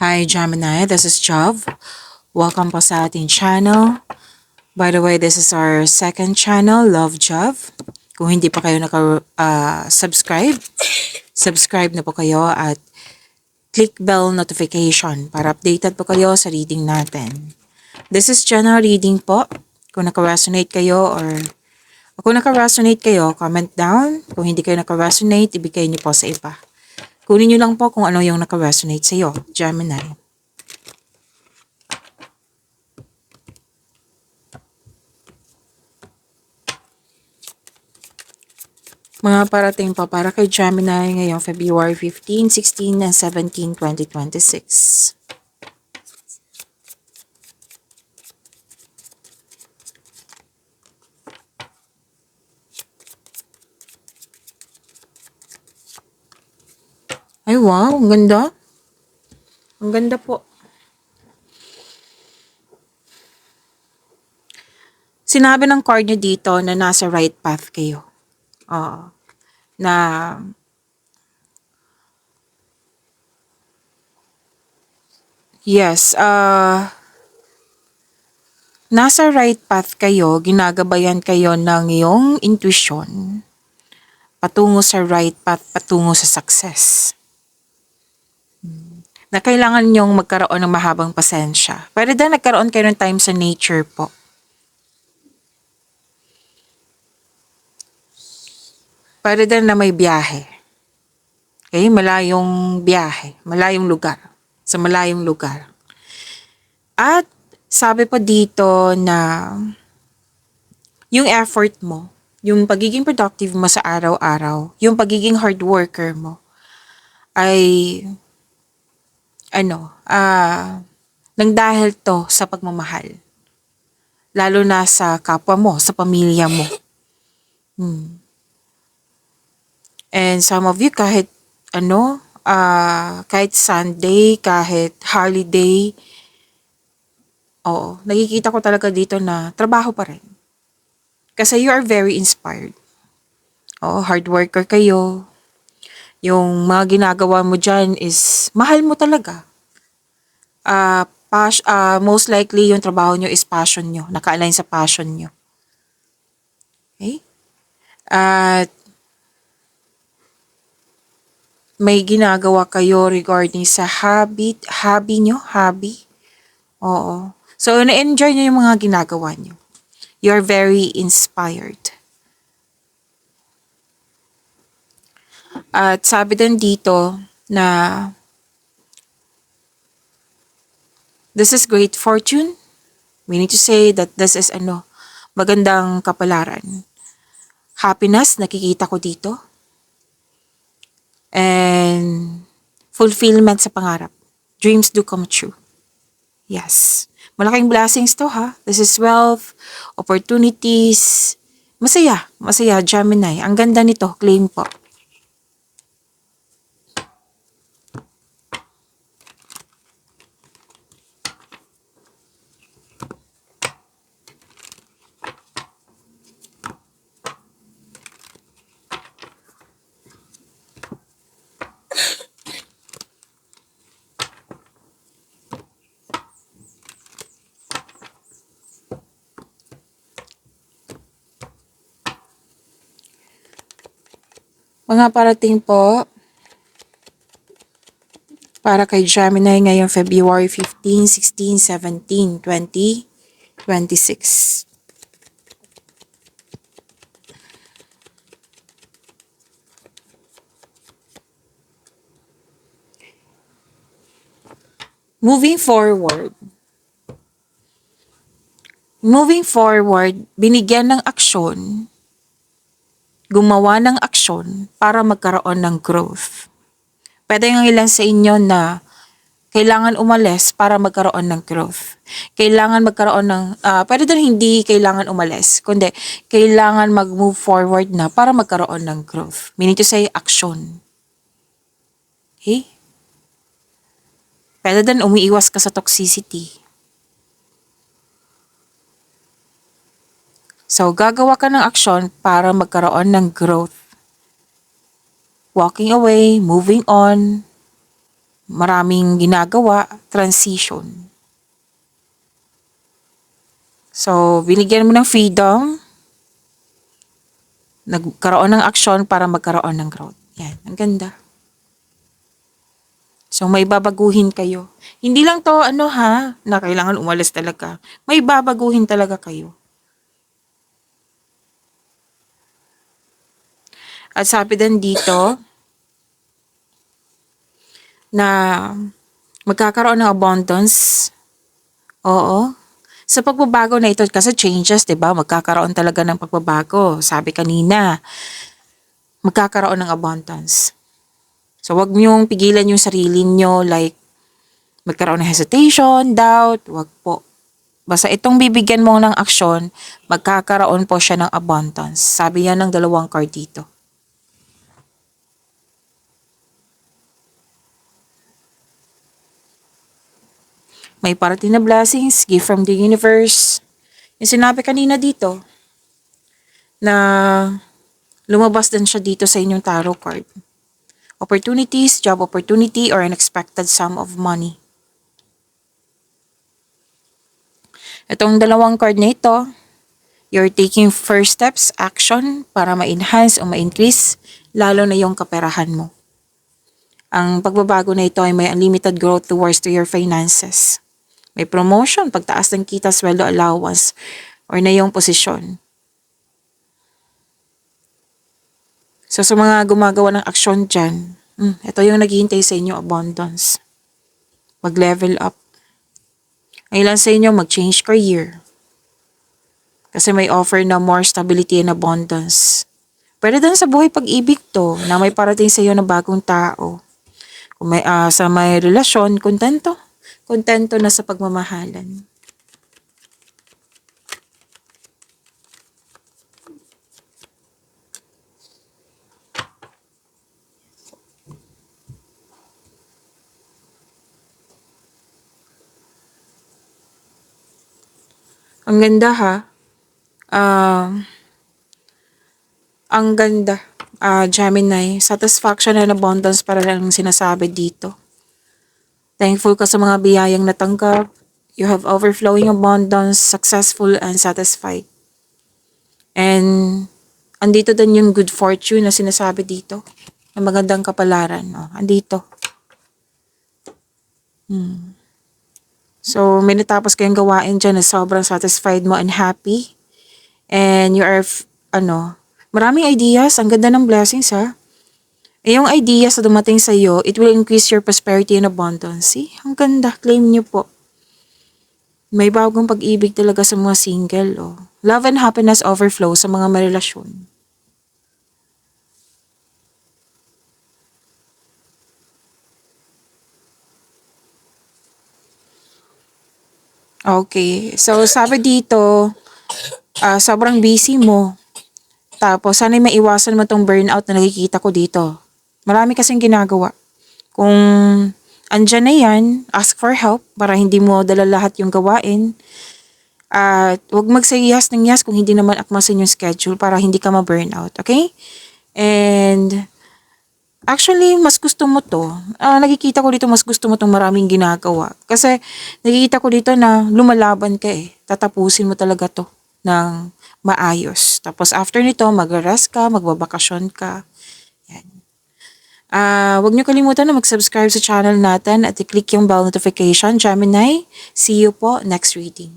Hi Gemini, this is Jov. Welcome po sa ating channel. By the way, this is our second channel, Love Jov. Kung hindi pa kayo naka-subscribe, subscribe na po kayo at click bell notification para updated po kayo sa reading natin. This is general reading po. Kung naka-resonate kayo comment down. Kung hindi kayo naka-resonate, ibigay niyo po sa iba. Kunin niyo lang po kung ano yung naka-resonate sa iyo, Gemini. Mga parating pa para kay Gemini ngayong February 15, 16, and 17, 2026. Ay wow, ang ganda. Ang ganda po. Sinabi ng card niyo dito na nasa right path kayo. Na yes, nasa right path kayo, ginagabayan kayo ng iyong intuition patungo sa right path, patungo sa success. Na kailangan nyong magkaroon ng mahabang pasensya. Pwede din nagkaroon kayo ng time sa nature po. Pwede din na may biyahe. Okay, malayong biyahe, malayong lugar, sa malayong lugar. At sabi pa dito na yung effort mo, yung pagiging productive mo sa araw-araw, yung pagiging hard worker mo, ay nang dahil to sa pagmamahal. Lalo na sa kapwa mo, sa pamilya mo. And some of you kahit kahit Sunday, kahit holiday, nakikita ko talaga dito na trabaho pa rin. Kasi you are very inspired. Hard worker kayo. Yung mga ginagawa mo dyan is mahal mo talaga. Most likely yung trabaho nyo is passion nyo. Naka-align sa passion nyo. Okay? At may ginagawa kayo regarding sa hobby nyo. Oo. So, na-enjoy nyo yung mga ginagawa nyo. You're very inspired. At sabi din dito na this is great fortune. Meaning to say that this is magandang kapalaran. Happiness, nakikita ko dito. And fulfillment sa pangarap. Dreams do come true. Yes. Malaking blessings to ha. This is wealth, opportunities. Masaya, Gemini. Ang ganda nito, claim po. Mga parating po para kay Gemini ngayong February 15, 16, 17, 20, 26. Moving forward, binigyan ng aksyon, gumawa ng aksyon para magkaroon ng growth. Pwede yung ilan sa inyo na kailangan umalis para magkaroon ng growth. Kailangan magkaroon ng, pwede din hindi kailangan umalis, kundi kailangan mag-move forward na para magkaroon ng growth. Meaning to say, action. Okay? Pwede din umiiwas ka sa toxicity. So, gagawa ka ng aksyon para magkaroon ng growth. Walking away, moving on. maraming ginagawa, transition. So, binigyan mo ng freedom, nagkaroon ng aksyon para magkaroon ng growth. Yan, ang ganda. So, may babaguhin kayo. Hindi lang to, na kailangan umalis talaga. May babaguhin talaga kayo. At sabi din dito, na magkakaroon ng abundance. Oo. Sa pagbabago na ito, kasi changes, 'di ba? Magkakaroon talaga ng pagbabago. Sabi kanina, magkakaroon ng abundance. So, wag niyong pigilan yung sarili niyo, like, magkaroon ng hesitation, doubt, wag po. Basta itong bibigyan mo ng aksyon, magkakaroon po siya ng abundance. Sabi yan ng dalawang card dito. May parating na blessings, gift from the universe. Yung sinabi kanina dito, na lumabas din siya dito sa inyong tarot card. Opportunities, job opportunity, or unexpected sum of money. Itong dalawang card na ito, you're taking first steps, action, para ma-enhance o ma-increase, lalo na yung kaperahan mo. Ang pagbabago na ito ay may unlimited growth towards to your finances. May promotion, pagtaas ng kita, sweldo, allowance, or na yung posisyon. So, sa mga gumagawa ng aksyon dyan, ito yung naghihintay sa inyo, abundance. Mag-level up. Ang ilan sa inyo, mag-change career. Kasi may offer na more stability and abundance. Pwede din sa buhay pag-ibig to, na may parating sa iyo na bagong tao. Kung may, sa may relasyon, kontento. Kontento na sa pagmamahalan. Ang ganda ha. Ang ganda. Gemini, satisfaction and abundance para lang sinasabi dito. Thankful ka sa mga biyayang natanggap. You have overflowing abundance, successful and satisfied. And andito din yung good fortune na sinasabi dito. Ang magandang kapalaran. Andito. So, may natapos kayong gawain dyan na sobrang satisfied mo and happy. And you are, maraming ideas. Ang ganda ng blessings ha. Yung ideas na dumating sa iyo, it will increase your prosperity and abundance. See? Ang ganda. Claim niyo po. May bagong pag-ibig talaga sa mga single. Love and happiness overflow sa mga marelasyon. Okay. So, sabi dito, sobrang busy mo. Tapos, sana'y maiwasan mo tong burnout na nakikita ko dito. Marami kasing ginagawa. Kung andyan na yan, ask for help para hindi mo dala lahat yung gawain. At huwag mag-say yes ng yes kung hindi naman akmasin yung schedule para hindi ka ma-burnout, okay? And actually, mas gusto mo to. Nakikita ko dito mas gusto mo tong maraming ginagawa. Kasi nakikita ko dito na lumalaban ka eh. Tatapusin mo talaga to ng maayos. Tapos after nito, mag-rest ka, magbabakasyon ka. Huwag niyo kalimutan na mag-subscribe sa channel natin at i-click yung bell notification. Gemini, see you po next reading.